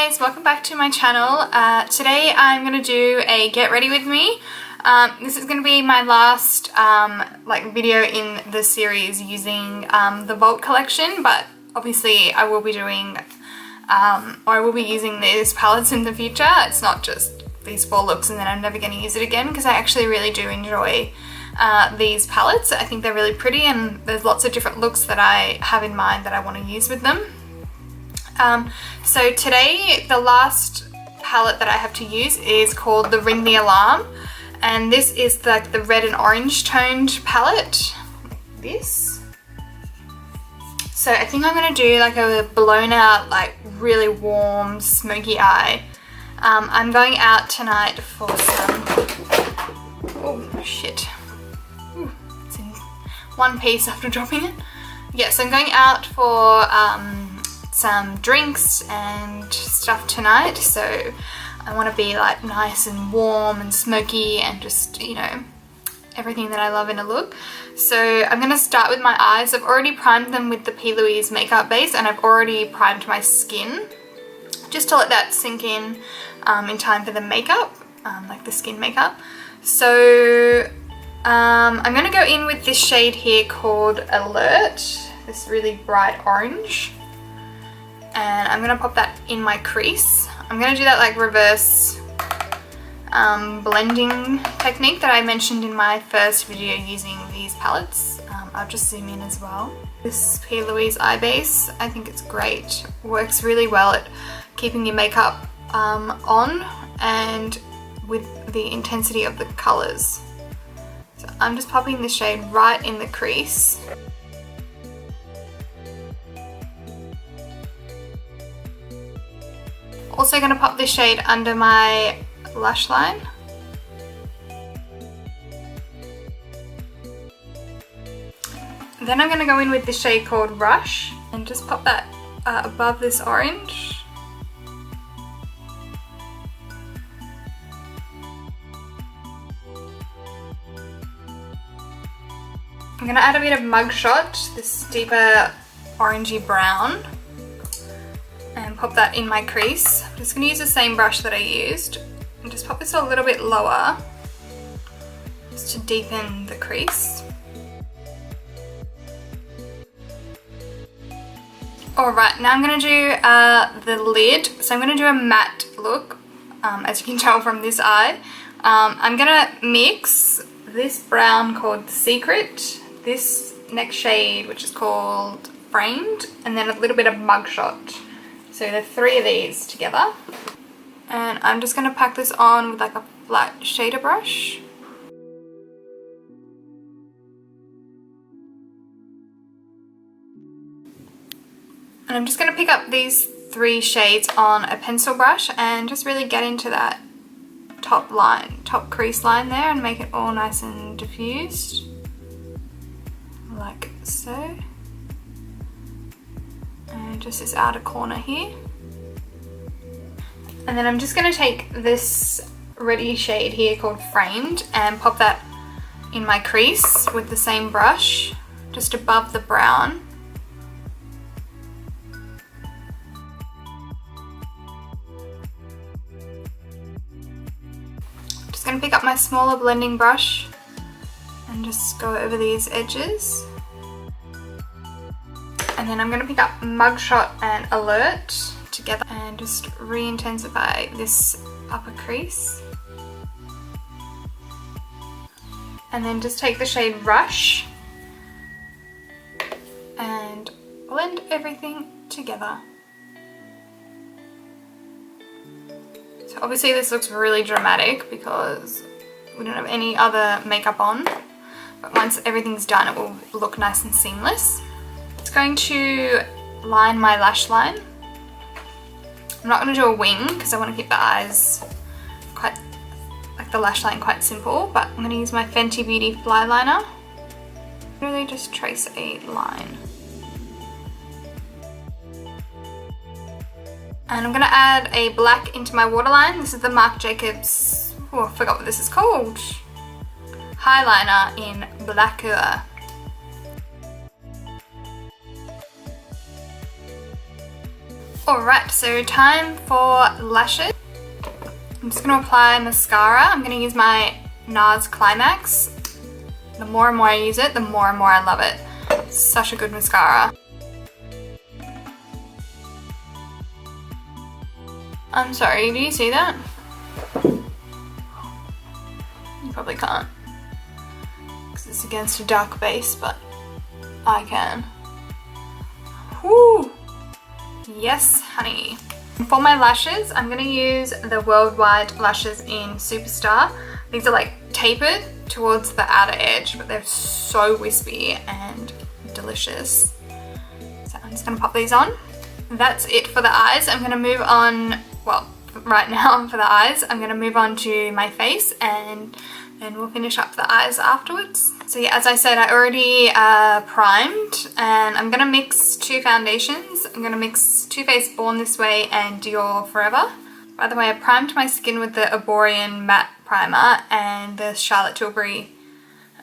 guys, welcome back to my channel. Today I'm going to do a get ready with me. This is going to be my last video in the series using the Vault collection, but obviously I will be doing or I will be using these palettes in the future. It's not just these 4 looks and then I'm never going to use it again, because I actually really do enjoy these palettes. I think they're really pretty and there's lots of different looks that I have in mind that I want to use with them. So today the last palette that I have to use is called the Ring the Alarm, and this is like the red and orange toned palette, like this. So I think I'm going to do like a blown out, like really warm smoky eye. I'm going out tonight for some, oh shit, ooh, it's in one piece after dropping it. Yeah, so I'm going out for some drinks and stuff tonight, so I want to be like nice and warm and smoky and just, you know, everything that I love in a look. So I'm going to start with my eyes. I've already primed them with the P. Louise makeup base, and I've already primed my skin just to let that sink in time for the makeup, like the skin makeup. So I'm going to go in with this shade here called Alert, this really bright orange. And I'm going to pop that in my crease. I'm going to do that like reverse blending technique that I mentioned in my first video using these palettes. I'll just zoom in as well. This P. Louise eye base, I think it's great. Works really well at keeping your makeup on and with the intensity of the colours. So I'm just popping the shade right in the crease. Also going to pop this shade under my lash line. Then I'm going to go in with this shade called Rush and just pop that above this orange. I'm going to add a bit of Mugshot, this deeper orangey brown, and pop that in my crease. I'm just going to use the same brush that I used and just pop this a little bit lower just to deepen the crease. Alright, now I'm going to do the lid. So I'm going to do a matte look, as you can tell from this eye. I'm going to mix this brown called Secret, this next shade which is called Framed, and then a little bit of Mugshot. So the 3 of these together, and I'm just going to pack this on with like a flat shader brush. And I'm just going to pick up these 3 shades on a pencil brush and just really get into that top line, top crease line there, and make it all nice and diffused, like so. And just this outer corner here. And then I'm just going to take this reddy shade here called Framed and pop that in my crease with the same brush, just above the brown. Just going to pick up my smaller blending brush and just go over these edges. And then I'm going to pick up Mugshot and Alert together and just re-intensify this upper crease. And then just take the shade Rush and blend everything together. So obviously this looks really dramatic because we don't have any other makeup on, but once everything's done it will look nice and seamless. It's going to line my lash line. I'm not going to do a wing because I want to keep the eyes quite, like the lash line quite simple, but I'm going to use my Fenty Beauty flyliner. Really just trace a line. And I'm going to add a black into my waterline. This is the Marc Jacobs, oh I forgot what this is called, highliner in blacquer. Alright, so time for lashes. I'm just going to apply mascara. I'm going to use my Nars Climax. The more and more I use it, the more and more I love it. It's such a good mascara. I'm sorry, do you see that? You probably can't, because it's against a dark base, but I can. Whoo! Yes, honey. For my lashes, I'm going to use the Worldwide lashes in Superstar. These are like tapered towards the outer edge, but they're so wispy and delicious. So I'm just going to pop these on. That's it for the eyes. I'm going to move on, well, right now for the eyes, I'm going to move on to my face and then we'll finish up the eyes afterwards. So yeah, as I said, I already primed, and I'm going to mix two foundations. I'm going to mix Too Faced Born This Way and Dior Forever. By the way, I primed my skin with the Arborian Matte Primer and the Charlotte Tilbury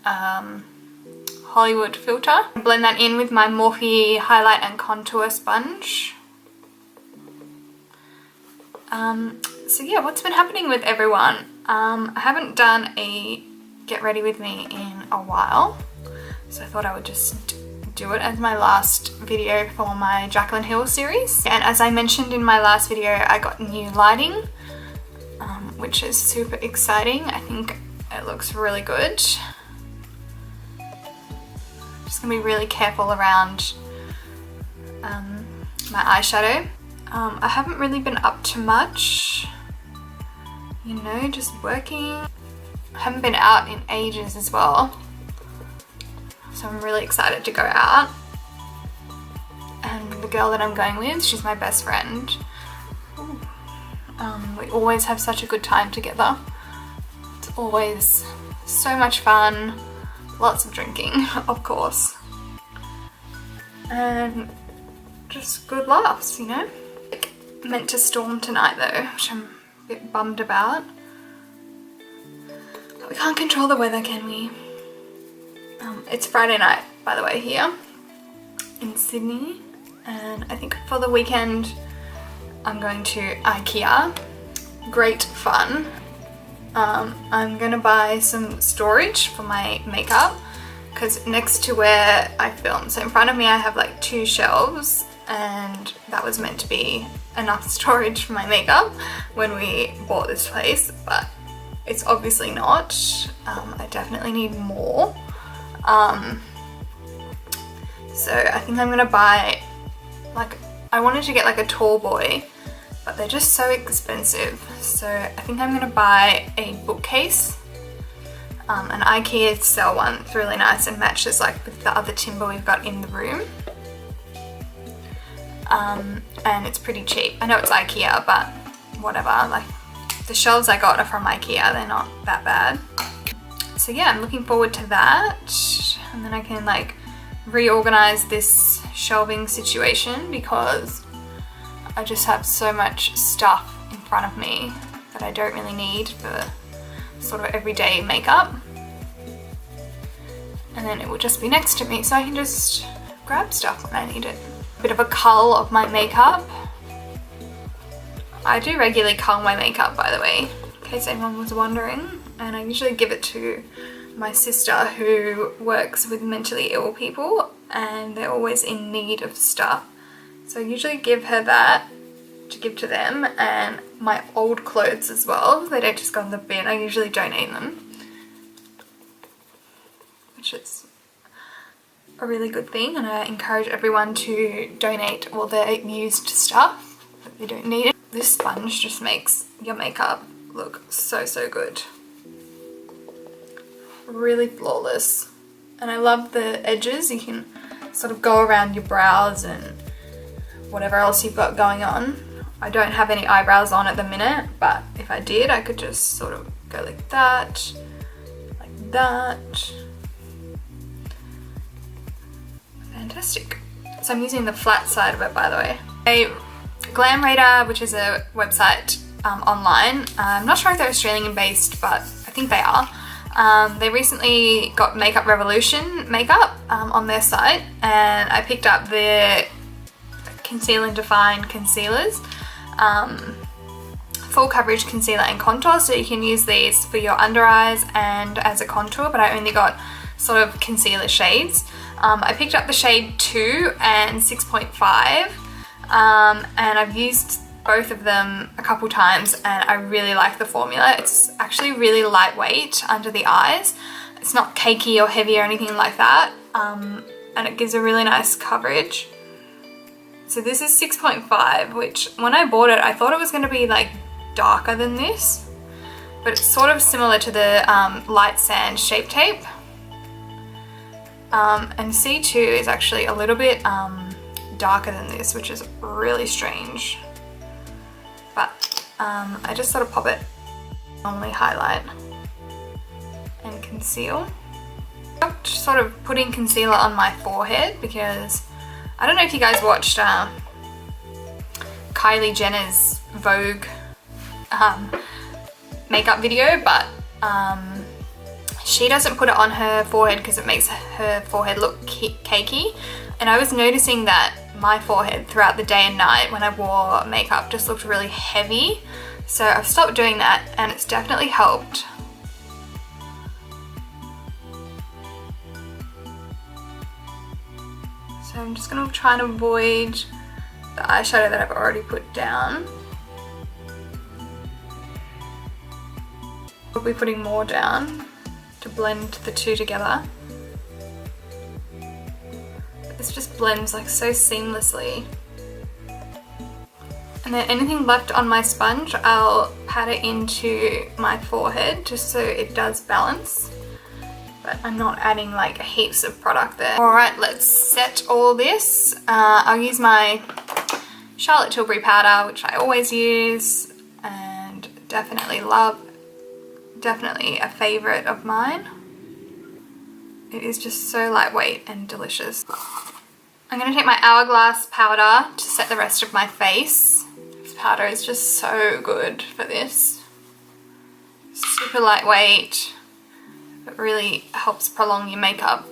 Hollywood Filter. Blend that in with my Morphe Highlight and Contour Sponge. So yeah, what's been happening with everyone? I haven't done a get ready with me in a while, so I thought I would just do it as my last video for my Jaclyn Hill series. And as I mentioned in my last video, I got new lighting, which is super exciting. I think it looks really good. Just gonna be really careful around my eyeshadow. I haven't really been up to much, you know, just working. I haven't been out in ages as well, so I'm really excited to go out. And the girl that I'm going with, she's my best friend. We always have such a good time together. It's always so much fun, lots of drinking, of course, and just good laughs, you know. Meant to storm tonight though, which I'm a bit bummed about. But we can't control the weather, can we? It's Friday night, by the way, here in Sydney, and I think for the weekend I'm going to IKEA. Great fun. I'm gonna buy some storage for my makeup, because next to where I film, so in front of me I have like 2 shelves, and that was meant to be enough storage for my makeup when we bought this place, but it's obviously not. I definitely need more. So I think I'm gonna buy, like, I wanted to get like a tall boy, but they're just so expensive. So I think I'm gonna buy a bookcase. An IKEA sell one. It's really nice and matches like with the other timber we've got in the room. And it's pretty cheap. I know it's IKEA, but whatever, like the shelves I got are from IKEA, they're not that bad. So yeah, I'm looking forward to that, and then I can like reorganize this shelving situation, because I just have so much stuff in front of me that I don't really need for sort of everyday makeup, and then it will just be next to me so I can just grab stuff when I need it. Bit of a cull of my makeup. I do regularly cull my makeup, by the way, in case anyone was wondering, and I usually give it to my sister who works with mentally ill people and they're always in need of stuff. So I usually give her that to give to them, and my old clothes as well. They don't just go in the bin, I usually donate them, which is a really good thing, and I encourage everyone to donate all their used stuff that they don't need. This sponge just makes your makeup look so, so good. Really flawless. And I love the edges. You can sort of go around your brows and whatever else you've got going on. I don't have any eyebrows on at the minute, but if I did, I could just sort of go like that, like that. Fantastic. So I'm using the flat side of it, by the way. Glam Radar, which is a website online. I'm not sure if they're Australian based, but I think they are. They recently got Makeup Revolution makeup on their site, and I picked up their conceal and define concealers. Full coverage concealer and contour, so you can use these for your under eyes and as a contour, but I only got sort of concealer shades. I picked up the shade 2 and 6.5, and I've used both of them a couple times and I really like the formula. It's actually really lightweight under the eyes. It's not cakey or heavy or anything like that, and it gives a really nice coverage. So this is 6.5, which when I bought it I thought it was going to be like darker than this, but it's sort of similar to the Light Sand Shape Tape. And C2 is actually a little bit darker than this, which is really strange. But I just sort of pop it, normally highlight and conceal. I'm just sort of putting concealer on my forehead because I don't know if you guys watched Kylie Jenner's Vogue makeup video, but she doesn't put it on her forehead because it makes her forehead look cakey, and I was noticing that my forehead throughout the day and night when I wore makeup just looked really heavy, so I've stopped doing that and it's definitely helped. So I'm just going to try and avoid the eyeshadow that I've already put down. I'll be putting more down to blend the two together. But this just blends like so seamlessly. And then anything left on my sponge, I'll pat it into my forehead just so it does balance. But I'm not adding like heaps of product there. Alright, let's set all this. I'll use my Charlotte Tilbury powder, which I always use and definitely love. Definitely a favourite of mine. It is just so lightweight and delicious. I'm going to take my Hourglass powder to set the rest of my face. This powder is just so good for this. Super lightweight. It really helps prolong your makeup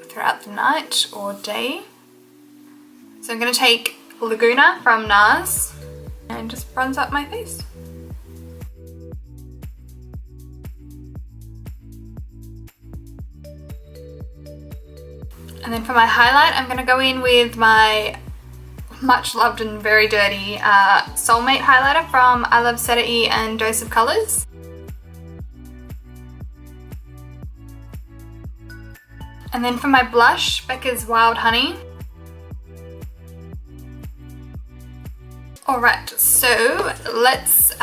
throughout the night or day. So I'm going to take Laguna from Nars and just bronze up my face. And then for my highlight, I'm going to go in with my much loved and very dirty Soulmate highlighter from Iluvsarahii and Dose of Colours. And then for my blush, Becca's Wild Honey. Alright, so let's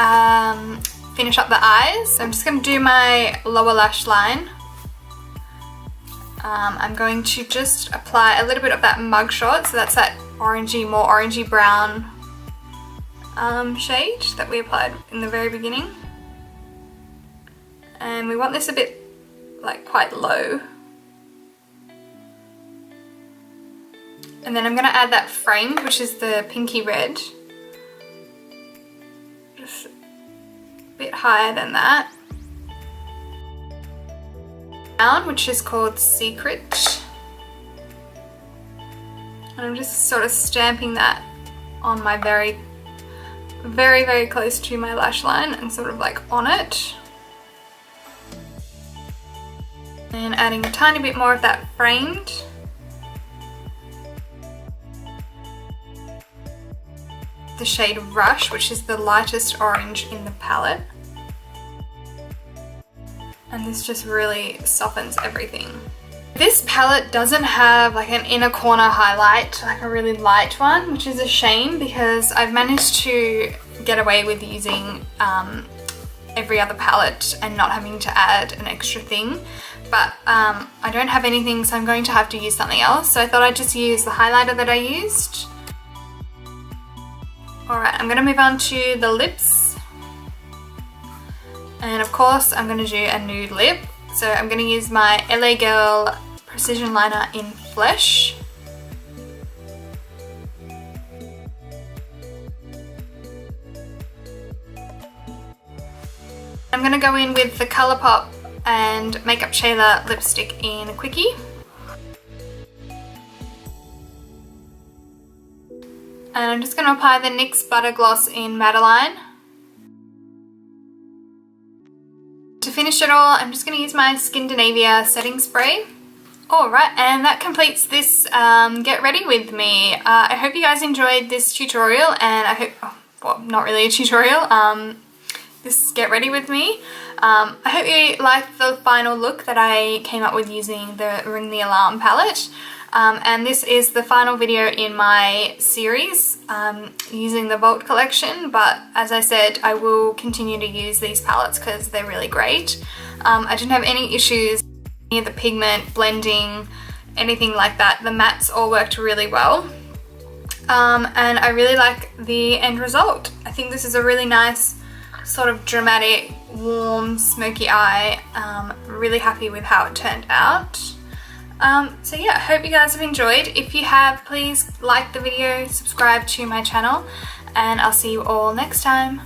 finish up the eyes. So I'm just going to do my lower lash line. I'm going to just apply a little bit of that Mugshot, so that's that orangey, more orangey brown shade that we applied in the very beginning. And we want this a bit like quite low. And then I'm going to add that framed, which is the pinky red. Just a bit higher than that. Which is called Secret. And I'm just sort of stamping that on my very close to my lash line and sort of like on it. And adding a tiny bit more of that framed. The shade Rush, which is the lightest orange in the palette. And this just really softens everything. This palette doesn't have like an inner corner highlight, like a really light one, which is a shame because I've managed to get away with using every other palette and not having to add an extra thing. But I don't have anything, so I'm going to have to use something else. So I thought I'd just use the highlighter that I used. Alright, I'm going to move on to the lips. And of course, I'm going to do a nude lip. So I'm going to use my LA Girl Precision Liner in Flesh. I'm going to go in with the Colourpop and MakeupShayla lipstick in Quickie. And I'm just going to apply the NYX Butter Gloss in Madeline. To finish it all, I'm just going to use my Skindinavia setting spray. Alright, and that completes this get ready with me. I hope you guys enjoyed this tutorial, and I hope, well, not really a tutorial, this get ready with me. I hope you liked the final look that I came up with using the Ring the Alarm palette. And this is the final video in my series using the Vault collection, but as I said, I will continue to use these palettes because they're really great. I didn't have any issues with the pigment, blending, anything like that. The mattes all worked really well. And I really like the end result. I think this is a really nice sort of dramatic, warm, smoky eye. Really happy with how it turned out. So yeah, I hope you guys have enjoyed. If you have, please like the video, subscribe to my channel, and I'll see you all next time.